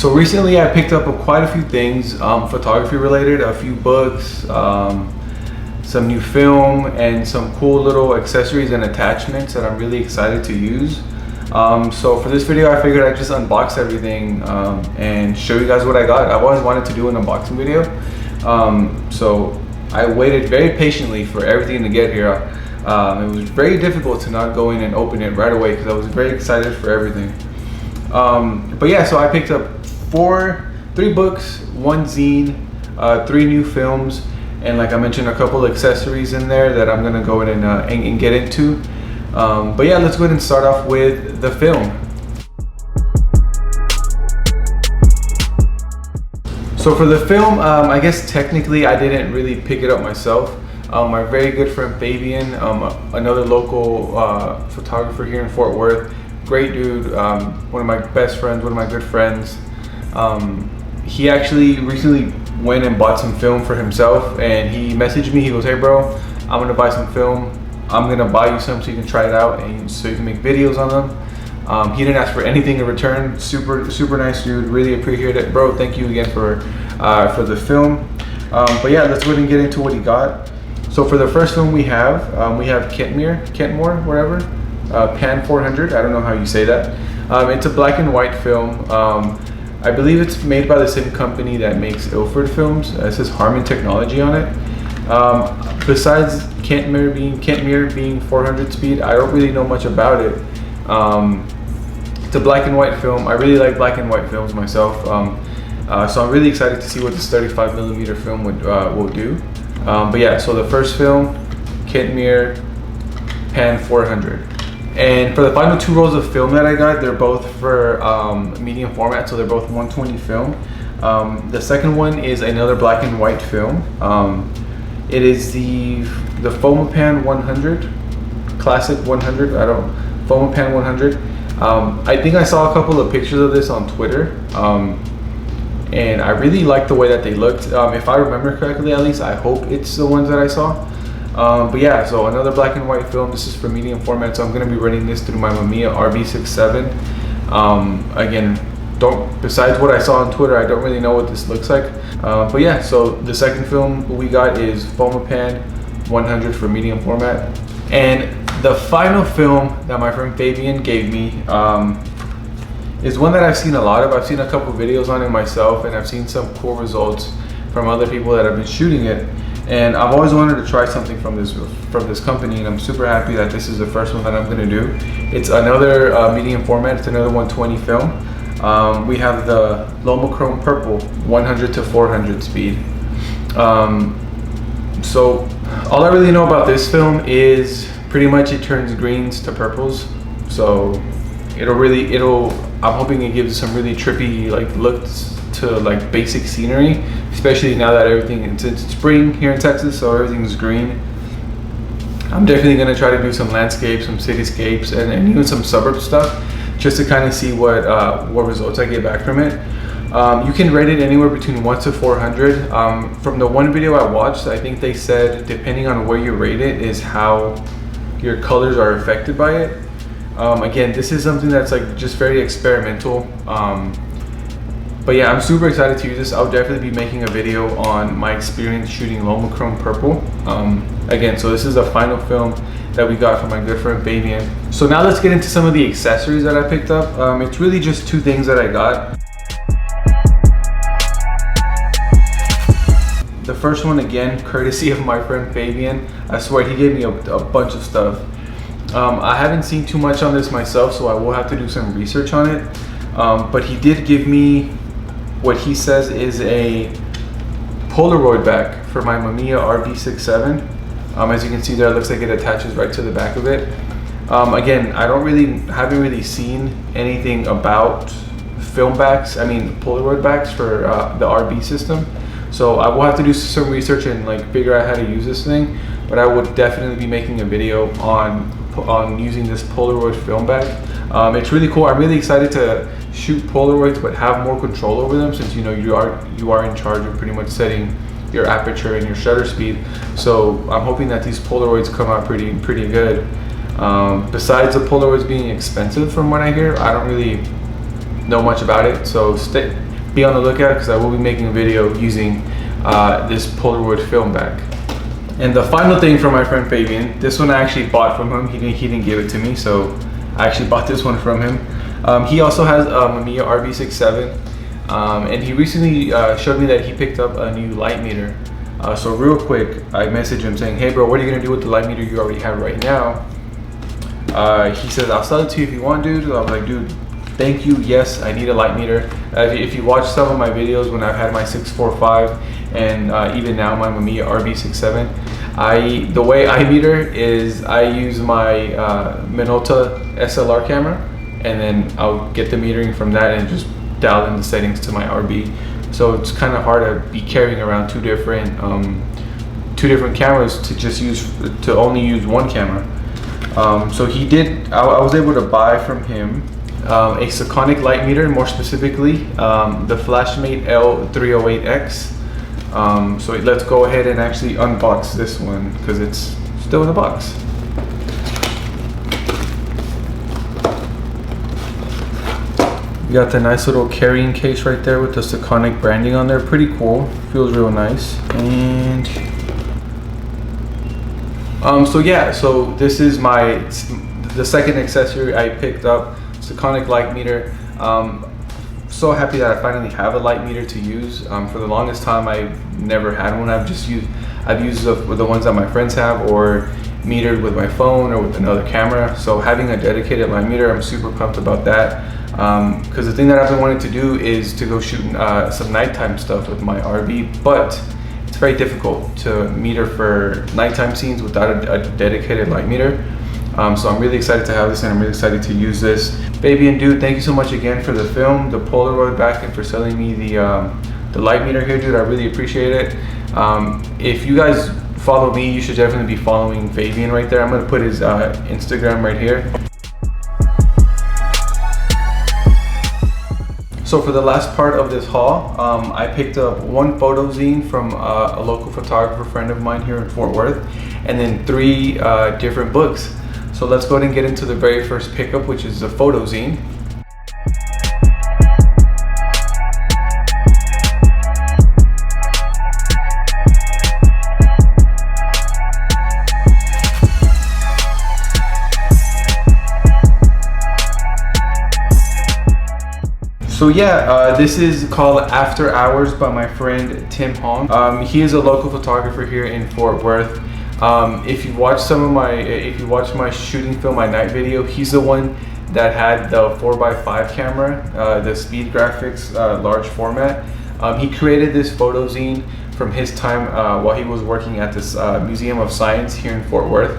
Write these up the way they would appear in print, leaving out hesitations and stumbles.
So recently I picked up quite a few things photography related, a few books, some new film, and some cool little accessories and attachments that I'm really excited to use. So for this video I figured I'd just unbox everything and show you guys what I got. I've always wanted to do an unboxing video, so I waited very patiently for everything to get here. It was very difficult to not go in and open it right away because I was very excited for everything. But yeah, so I picked up three books, one zine, 3 new films, and like I mentioned, a couple accessories in there that I'm gonna go in and get into. But yeah, let's go ahead and start off with the film. So for the film, I guess technically I didn't really pick it up myself. My very good friend Fabian, another local photographer here in Fort Worth, great dude, one of my best friends, one of my good friends. He actually recently went and bought some film for himself, and he messaged me. He goes, "Hey bro, I'm gonna buy some film. I'm gonna buy you some so you can try it out and so you can make videos on them." He didn't ask for anything in return. Super nice dude. Really appreciate it, bro. Thank you again for the film. But yeah, let's go ahead and get into what he got. So for the first film we have Kentmere, whatever, Pan 400. I don't know how you say that. It's a black and white film. I believe it's made by the same company that makes Ilford films. It says Harman Technology on it. Besides Kentmere being 400 speed, I don't really know much about it. It's a black and white film. I really like black and white films myself. So I'm really excited to see what this 35mm film will do. But yeah, so the first film, Kentmere Pan 400. And for the final 2 rolls of film that I got, they're both for medium format, so they're both 120 film. The second one is another black and white film. It is the Fomapan 100, Classic 100. Fomapan 100. I think I saw a couple of pictures of this on Twitter, and I really liked the way that they looked. If I remember correctly, at least I hope it's the ones that I saw. But yeah, so another black and white film. This is for medium format, so I'm going to be running this through my Mamiya RB67. Again, besides what I saw on Twitter, I don't really know what this looks like. But yeah, so the second film we got is Fomapan 100 for medium format. And the final film that my friend Fabian gave me is one that I've seen a lot of. I've seen a couple videos on it myself, and I've seen some cool results from other people that have been shooting it. And I've always wanted to try something from this company, and I'm super happy that this is the first one that I'm gonna do. It's another medium format. It's another 120 film. We have the Lomochrome Purple 100 to 400 speed. So all I really know about this film is pretty much it turns greens to purples. So I'm hoping it gives some really trippy like looks to like basic scenery, especially now that it's spring here in Texas, so everything's green. I'm definitely gonna try to do some landscapes, some cityscapes, and even some suburb stuff, just to kind of see what results I get back from it. You can rate it anywhere between 1 to 400. From the one video I watched, I think they said depending on where you rate it is how your colors are affected by it. Again, this is something that's like just very experimental. But yeah, I'm super excited to use this. I'll definitely be making a video on my experience shooting Lomochrome Purple. Again, so this is the final film that we got from my good friend Fabian. So now let's get into some of the accessories that I picked up. It's really just 2 things that I got. The first one, again, courtesy of my friend Fabian. I swear he gave me a bunch of stuff. I haven't seen too much on this myself, so I will have to do some research on it. But he did give me what he says is a Polaroid back for my Mamiya RB67. As you can see there, it looks like it attaches right to the back of it. Again, haven't really seen anything about film backs, Polaroid backs for the RB system. So I will have to do some research and like figure out how to use this thing. But I would definitely be making a video on using this Polaroid film back. It's really cool. I'm really excited to shoot Polaroids but have more control over them, since you are in charge of pretty much setting your aperture and your shutter speed. So I'm hoping that these Polaroids come out pretty good. Besides the Polaroids being expensive, from what I hear, I don't really know much about it. So be on the lookout because I will be making a video using this Polaroid film back. And the final thing from my friend Fabian, this one I actually bought from him. He didn't give it to me, so I actually bought this one from him. He also has a Mamiya RB67, and he recently showed me that he picked up a new light meter. So real quick, I messaged him saying, hey bro, what are you gonna do with the light meter you already have right now? He says, I'll sell it to you if you want, dude. I was like, dude, thank you, yes, I need a light meter. If you watch some of my videos when I've had my 645 and even now my Mamiya RB67, the way I meter is I use my Minolta SLR camera, and then I'll get the metering from that and just dial in the settings to my RB. So it's kind of hard to be carrying around two different cameras to only use one camera. So he did. I was able to buy from him a Sekonic light meter, more specifically the Flashmate L308X. So let's go ahead and actually unbox this one because it's still in the box. You got the nice little carrying case right there with the Sekonic branding on there. Pretty cool. Feels real nice. And so yeah, so this is the second accessory I picked up, Sekonic light meter. So happy that I finally have a light meter to use. For the longest time I've never had one. I've used the ones that my friends have, or metered with my phone or with another camera. So having a dedicated light meter, I'm super pumped about that. Because the thing that I've been wanting to do is to go shoot some nighttime stuff with my RB, but it's very difficult to meter for nighttime scenes without a dedicated light meter. So I'm really excited to have this, and I'm really excited to use this. Fabian, dude, thank you so much again for the film, the Polaroid back, and for selling me the light meter here, dude. I really appreciate it. If you guys follow me, you should definitely be following Fabian right there. I'm gonna put his Instagram right here. So for the last part of this haul, I picked up one photo zine from a local photographer friend of mine here in Fort Worth, and then 3 different books. So let's go ahead and get into the very first pickup, which is the photo zine. So yeah, this is called After Hours by my friend Tim Hong. He is a local photographer here in Fort Worth. If you watch my shooting film, my night video, he's the one that had the 4x5 camera, the Speed Graphics large format. He created this photo zine from his time while he was working at this Museum of Science here in Fort Worth.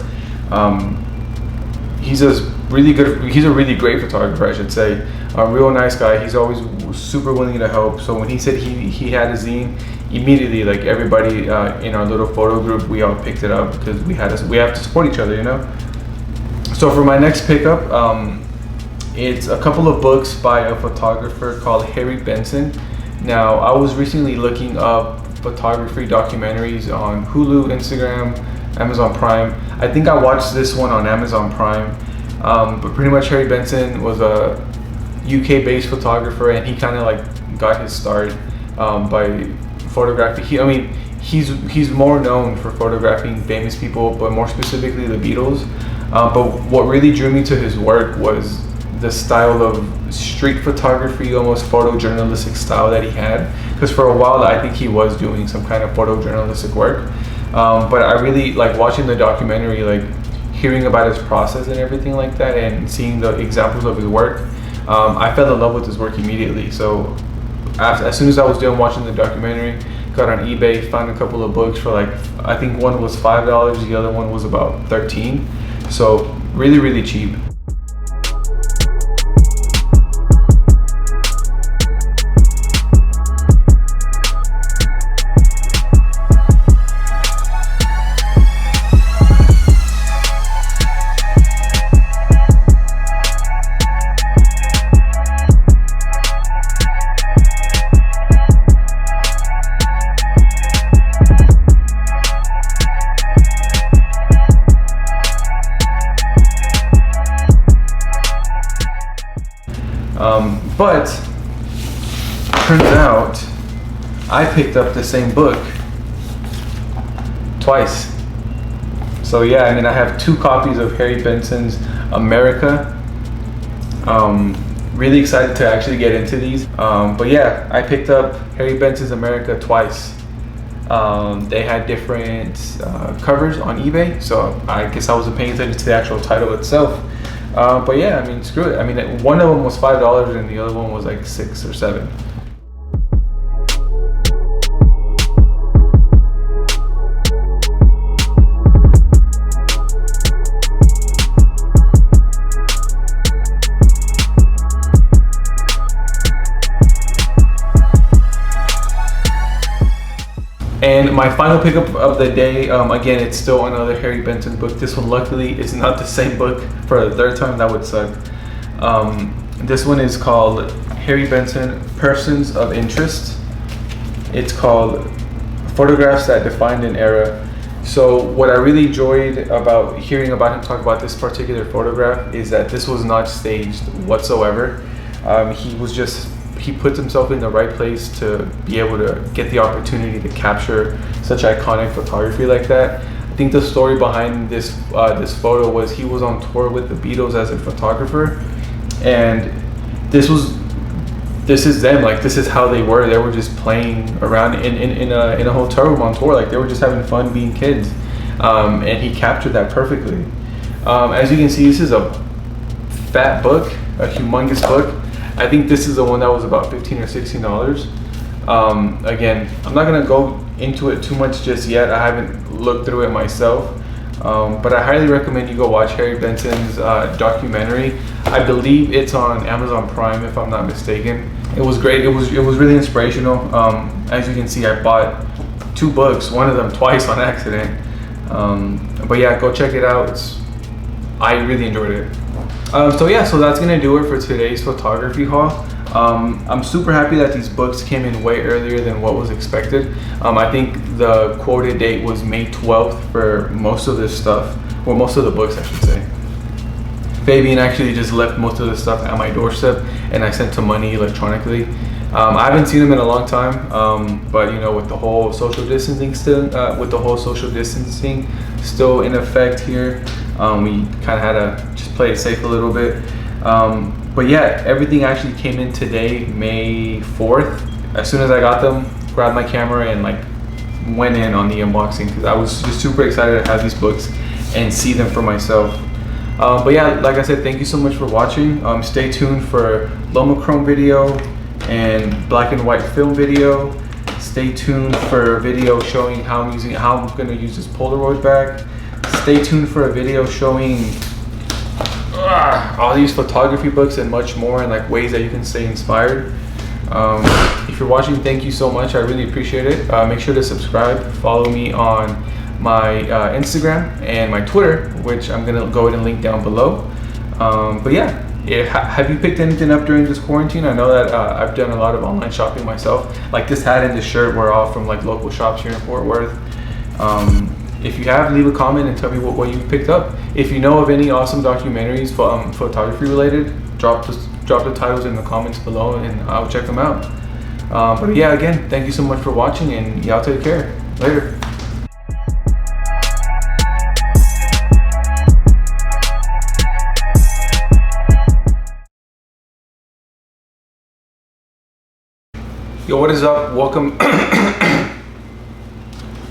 He's a really great photographer, I should say. A real nice guy. He's always super willing to help. So when he said he had a zine, immediately, like, everybody in our little photo group, we all picked it up because we have to support each other, you know. So for my next pickup, it's a couple of books by a photographer called Harry Benson. Now, I was recently looking up photography documentaries on Hulu, Instagram, Amazon Prime. I think I watched this one on Amazon Prime. But pretty much Harry Benson was a UK-based photographer, and he kind of like got his start by photography. He's more known for photographing famous people, but more specifically the Beatles. But what really drew me to his work was the style of street photography, almost photojournalistic style that he had. Because for a while, I think he was doing some kind of photojournalistic work. But I really like watching the documentary, like hearing about his process and everything like that, and seeing the examples of his work. I fell in love with his work immediately. So as soon as I was done watching the documentary, got on eBay, found a couple of books for, like, I think one was $5, the other one was about $13. So really cheap. out, I picked up the same book twice. So yeah, I mean, I have 2 copies of Harry Benson's America. Really excited to actually get into these. But yeah, I picked up Harry Benson's America twice. They had different covers on eBay, so I guess I wasn't paying attention to the actual title itself. But yeah, I mean, screw it. I mean, one of them was $5 and the other one was like 6 or 7. And my final pickup of the day, again, it's still another Harry Benson book. This one, luckily, is not the same book for the 3rd time. That would suck. This one is called Harry Benson, Persons of Interest. It's called Photographs That Defined an Era. So what I really enjoyed about hearing about him talk about this particular photograph is that this was not staged whatsoever. He puts himself in the right place to be able to get the opportunity to capture such iconic photography like that. I think the story behind this photo was he was on tour with the Beatles as a photographer, and this is them. Like, this is how they were. They were just playing around in a hotel room on tour. Like, they were just having fun being kids, and he captured that perfectly. As you can see, this is a fat book, a humongous book. I think this is the one that was about $15 or $16. Again, I'm not gonna go into it too much just yet. I haven't looked through it myself, but I highly recommend you go watch Harry Benson's documentary. I believe it's on Amazon Prime, if I'm not mistaken. It was great. It was really inspirational. As you can see, I bought 2 books, one of them twice on accident. But yeah, go check it out. I really enjoyed it. So that's gonna do it for today's photography haul. I'm super happy that these books came in way earlier than what was expected. I think the quoted date was May 12th for most of this stuff, or most of the books, I should say. Fabian actually just left most of the stuff at my doorstep, and I sent him money electronically. I haven't seen him in a long time, but you know, with the whole social distancing still in effect here, we kind of had to just play it safe a little bit. But yeah, everything actually came in today, May 4th. As soon as I got them, grabbed my camera and like went in on the unboxing, because I was just super excited to have these books and see them for myself. But yeah, like I said, thank you so much for watching. Stay tuned for Lomochrome video and black and white film video. Stay tuned for a video showing how I'm going to use this Polaroid bag. Stay tuned for a video showing all these photography books and much more, and like ways that you can stay inspired. If you're watching, thank you so much. I really appreciate it. Make sure to subscribe. Follow me on my Instagram and my Twitter, which I'm gonna go ahead and link down below. But yeah, have you picked anything up during this quarantine? I know that I've done a lot of online shopping myself. Like this hat and this shirt were all from like local shops here in Fort Worth. If you have, leave a comment and tell me what you picked up. If you know of any awesome documentaries photography related, drop the titles in the comments below and I'll check them out. But yeah, again, thank you so much for watching, and y'all take care. Later. Yo, what is up? Welcome.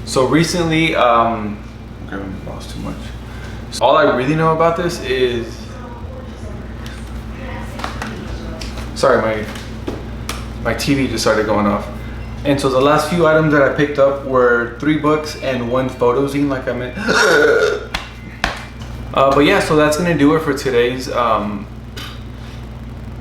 So recently, I'm grabbing the boss too much. So all I really know about this is, sorry, my TV just started going off. And so the last few items that I picked up were 3 books and 1 photo zine, like I meant. But yeah, so that's gonna do it for today's